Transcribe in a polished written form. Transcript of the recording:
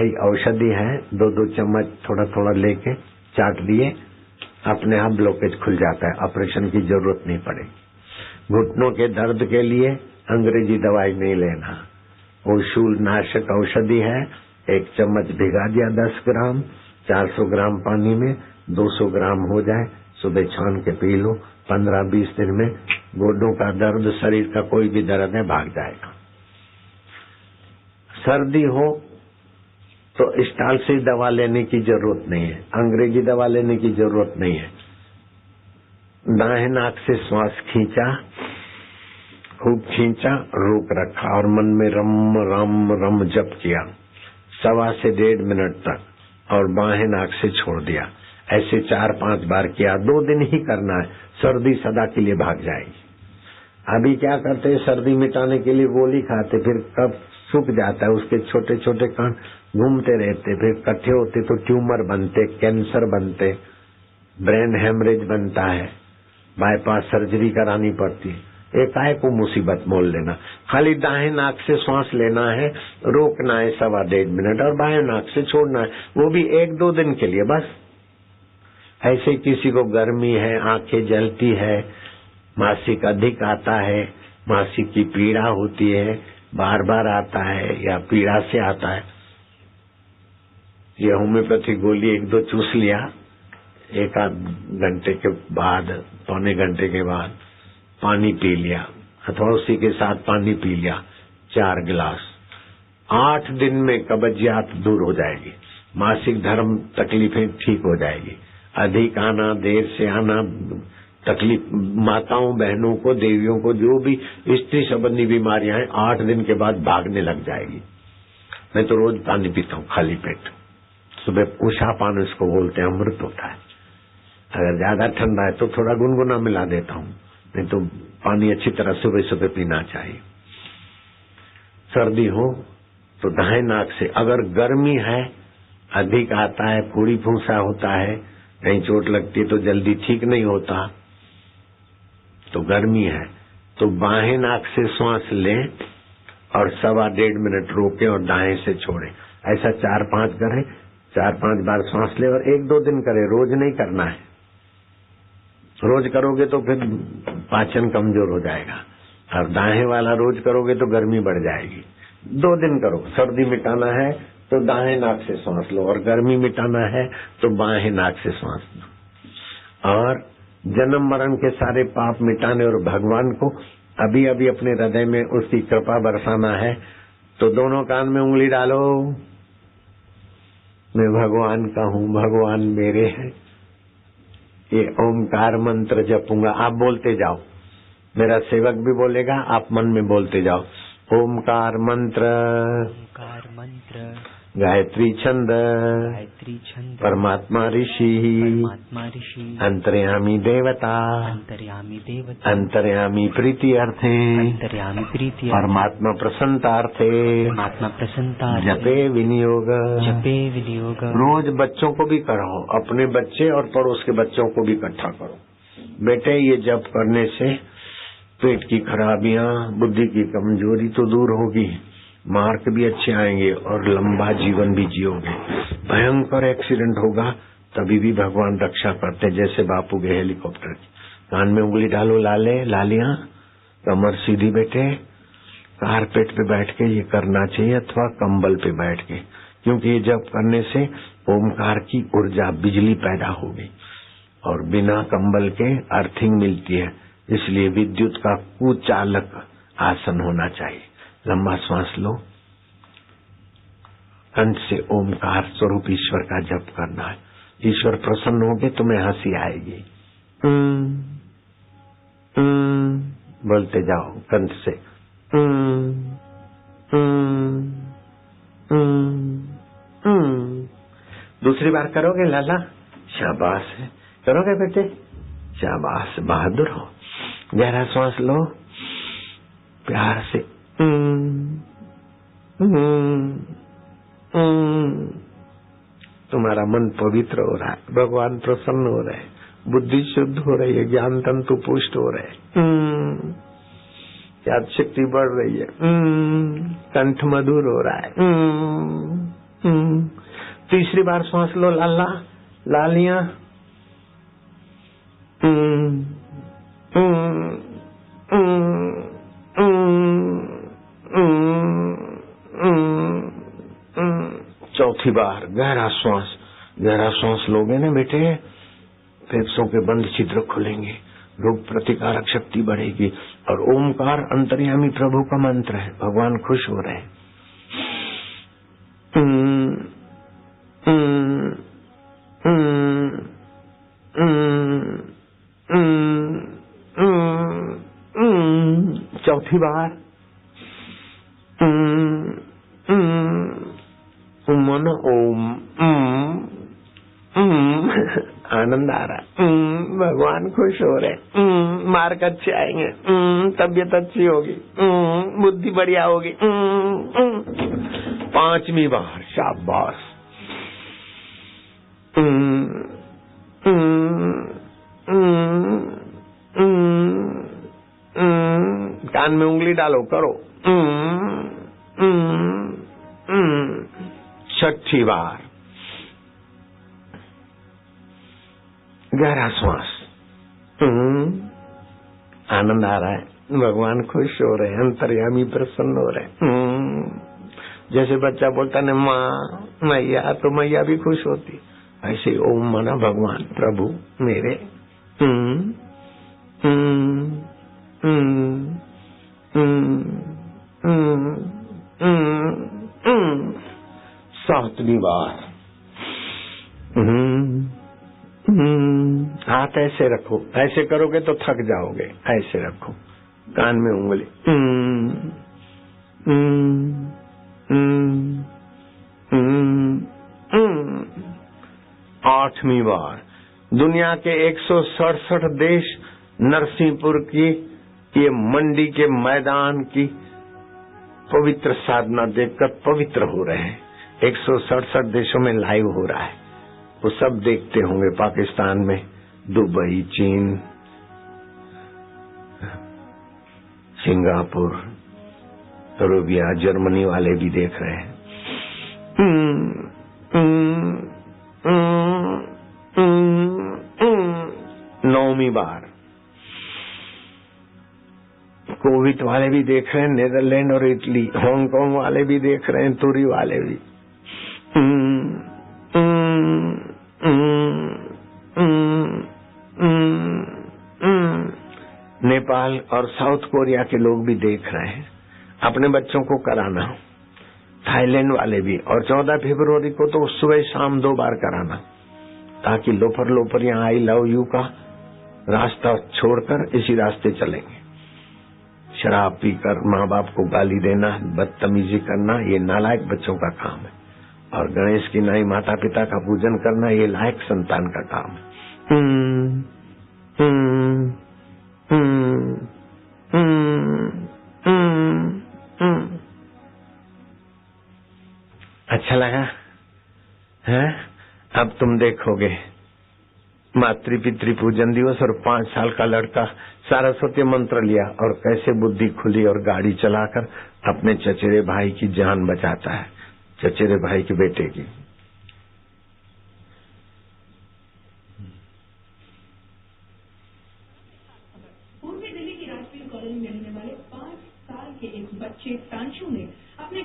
भाई औषधि है, 2-2 चम्मच थोड़ा थोड़ा लेके चाट दिए, अपने आप ब्लॉकेज खुल जाता है, ऑपरेशन की जरूरत नहीं पड़ेगी। घुटनों के दर्द के लिए अंग्रेजी दवाई नहीं लेना, वो शूलनाशक औषधि है, 1 चम्मच भिगा दिया 10 ग्राम, 400 ग्राम पानी में 200 ग्राम हो जाए, सुबह छान के पी लो। 15-20 दिन में गोडों का दर्द, शरीर का कोई भी दर्द है भाग जाएगा। सर्दी हो तो स्टाल से दवा लेने की जरूरत नहीं है, अंग्रेजी दवा लेने की जरूरत नहीं है। दाहिने नाक से श्वास खींचा, खूब खींचा, रोक रखा और मन में रम रम रम जप किया 1.25 से 1.5 मिनट तक, और बाहें नाक से छोड़ दिया। ऐसे 4-5 बार किया, 2 दिन ही करना है, सर्दी सदा के लिए भाग जाएगी। अभी क्या करते हैं, सर्दी मिटाने के लिए गोली खाते, फिर कब सूख जाता है, उसके छोटे छोटे कण घूमते रहते, फिर इकट्ठे होते तो ट्यूमर बनते, कैंसर बनते, ब्रेन हेमरेज बनता है, बाईपास सर्जरी करानी पड़ती है। एकाएक को मुसीबत मोल लेना। खाली दाहिने नाक से श्वास लेना है, रोकना है 1.25 मिनट, और बाएं नाक से छोड़ना है, वो भी 1-2 दिन के लिए बस। ऐसे किसी को गर्मी है, आंखें जलती है, मासिक अधिक आता है, मासिक की पीड़ा होती है, बार बार आता है या पीड़ा से आता है, ये होम्योपैथी गोली 1-2 चूस लिया, 1-8 घंटे के बाद, पौने घंटे के बाद पानी पी लिया, अथवा उसी के साथ पानी पी लिया 4 गिलास, 8 दिन में कब्जियत दूर हो जाएगी, मासिक धर्म तकलीफें ठीक हो जाएगी। अधिक आना, देर से आना, तकलीफ माताओं बहनों को, देवियों को, जो भी स्त्री संबंधी बीमारियां हैं 8 दिन के बाद भागने लग जाएगी। मैं तो रोज पानी पीता हूँ खाली पेट, सुबह उषा पान इसको बोलते हैं, अमृत होता है। अगर ज्यादा ठंडा है तो थोड़ा गुनगुना मिला देता हूँ, नहीं तो पानी अच्छी तरह सुबह सुबह पीना चाहिए। सर्दी हो तो दाहिने नाक से, अगर गर्मी है, अधिक आता है, फूड़ी फूंसा होता है, कहीं चोट लगती है तो जल्दी ठीक नहीं होता, तो गर्मी है तो बाएं नाक से श्वास लें और 1.25 मिनट रोकें और दाएं से छोड़ें। ऐसा 4-5 करें, 4-5 बार श्वास लें और 1-2 दिन करें, रोज नहीं करना है। रोज करोगे तो फिर पाचन कमजोर हो जाएगा, और दाएं वाला रोज करोगे तो गर्मी बढ़ जाएगी। 2 दिन करो। सर्दी मिटाना है तो दाएं नाक से श्वास लो, और गर्मी मिटाना है तो बाएं नाक से श्वास लो। और जन्म मरण के सारे पाप मिटाने और भगवान को अभी अभी अपने हृदय में उसकी कृपा बरसाना है, तो दोनों कान में उंगली डालो, मैं भगवान का हूँ, भगवान मेरे हैं, ये ओमकार मंत्र जपूंगा। आप बोलते जाओ, मेरा सेवक भी बोलेगा, आप मन में बोलते जाओ। ओमकार मंत्र, ओमकार मंत्र, गायत्री छंद, गायत्री छंद, परमात्मा ऋषि, परमात्मा ऋषि, अंतर्यामी देवता, अंतर्यामी देवता, अंतर्यामी प्रीति अर्थे, अंतर्यामी प्रीति, परमात्मा प्रसन्नतार्थे, परमात्मा प्रसन्नता, जपे विनियोग, जपे विनियोग। रोज बच्चों को भी कराओ, अपने बच्चे और पड़ोस के बच्चों को भी इकट्ठा करो। बेटे, ये जप करने से पेट की खराबियां, बुद्धि की कमजोरी तो दूर होगी, मार्क भी अच्छे आएंगे और लंबा जीवन भी जियोगे। भयंकर एक्सीडेंट होगा तभी भी भगवान रक्षा करते, जैसे बापू के हेलीकॉप्टर की। कान में उंगली डालो, लाले लालियां, कमर सीधी बेटे, कारपेट पे बैठ के ये करना चाहिए, अथवा कंबल पे बैठ के, क्योंकि ये जप करने से ओमकार की ऊर्जा, बिजली पैदा होगी, और बिना कंबल के अर्थिंग मिलती है, इसलिए विद्युत का कुचालक आसन होना चाहिए। लंबा श्वास लो, कंठ से ओमकार स्वरूप ईश्वर का जप करना है। ईश्वर प्रसन्न होंगे तुम्हें हंसी आएगी। बोलते जाओ कंठ से। दूसरी बार करोगे लाला? शाबाश है, करोगे बेटे? शाबाश, बहादुर हो। गहरा श्वास लो, प्यार से। तुम्हारा मन पवित्र हो रहा है, भगवान प्रसन्न हो रहे हैं, बुद्धि शुद्ध हो रही है, ज्ञान तंतु पुष्ट हो रहे हैं, याद शक्ति बढ़ रही है, कंठ मधुर हो रहा है। तीसरी बार सांस लो, लाला लालिया, चौथी बार गहरा श्वास लोगे ना बेटे, फेफड़ों के बंद छिद्र खुलेंगे, रोग प्रतिकारक शक्ति बढ़ेगी। और ओमकार अंतर्यामी प्रभु का मंत्र है, भगवान खुश हो रहे हैं। चौथी बार मानो ओम, आनंद आ रहा, भगवान खुश हो रहे, मार्क अच्छे आएंगे, तबीयत अच्छी होगी, बुद्धि बढ़िया होगी। पांचवी बार शाबाश, कान में उंगली डालो, करो। छठी बार गहरा श्वास, आनंद आ रहा है, भगवान खुश हो रहे हैं, अंतर्यामी प्रसन्न हो रहे हैं। जैसे बच्चा बोलता है माँ मैया, तो मैया भी खुश होती, ऐसे ओम माना भगवान प्रभु मेरे। सातवीं बार हाथ ऐसे रखो, ऐसे करोगे तो थक जाओगे, ऐसे रखो, कान में उंगली। आठवीं बार दुनिया के 167 देश नरसिंहपुर की ये मंडी के मैदान की पवित्र साधना देखकर पवित्र हो रहे हैं। 167 देशों में लाइव हो रहा है, वो सब देखते होंगे। पाकिस्तान में, दुबई, चीन, सिंगापुर, अरेबिया, जर्मनी वाले भी देख रहे हैं। नौवीं बार कोविड वाले भी देख रहे हैं, नीदरलैंड और इटली, हांगकांग वाले भी देख रहे हैं, तुरी वाले भी। नेपाल और साउथ कोरिया के लोग भी देख रहे हैं। अपने बच्चों को कराना, थाईलैंड वाले भी, और 14 फरवरी को तो सुबह शाम 2 बार कराना, ताकि लोफर यहाँ आई लव यू का रास्ता छोड़कर इसी रास्ते चलेंगे। शराब पीकर माँ बाप को गाली देना, बदतमीजी करना, ये नालायक बच्चों का काम है। और गणेश की नाई माता पिता का पूजन करना, ये लायक संतान का काम है। अच्छा लगा है? अब तुम देखोगे मातृ पितृ पूजन दिवस और 5 साल का लड़का सरस्वती मंत्र लिया और कैसे बुद्धि खुली और गाड़ी चलाकर अपने चचेरे भाई की जान बचाता है, चचेरे भाई के बेटे की। पूर्वी दिल्ली की राजवीर कॉलोनी में रहने वाले 5 साल के एक बच्चे प्रांशु ने अपने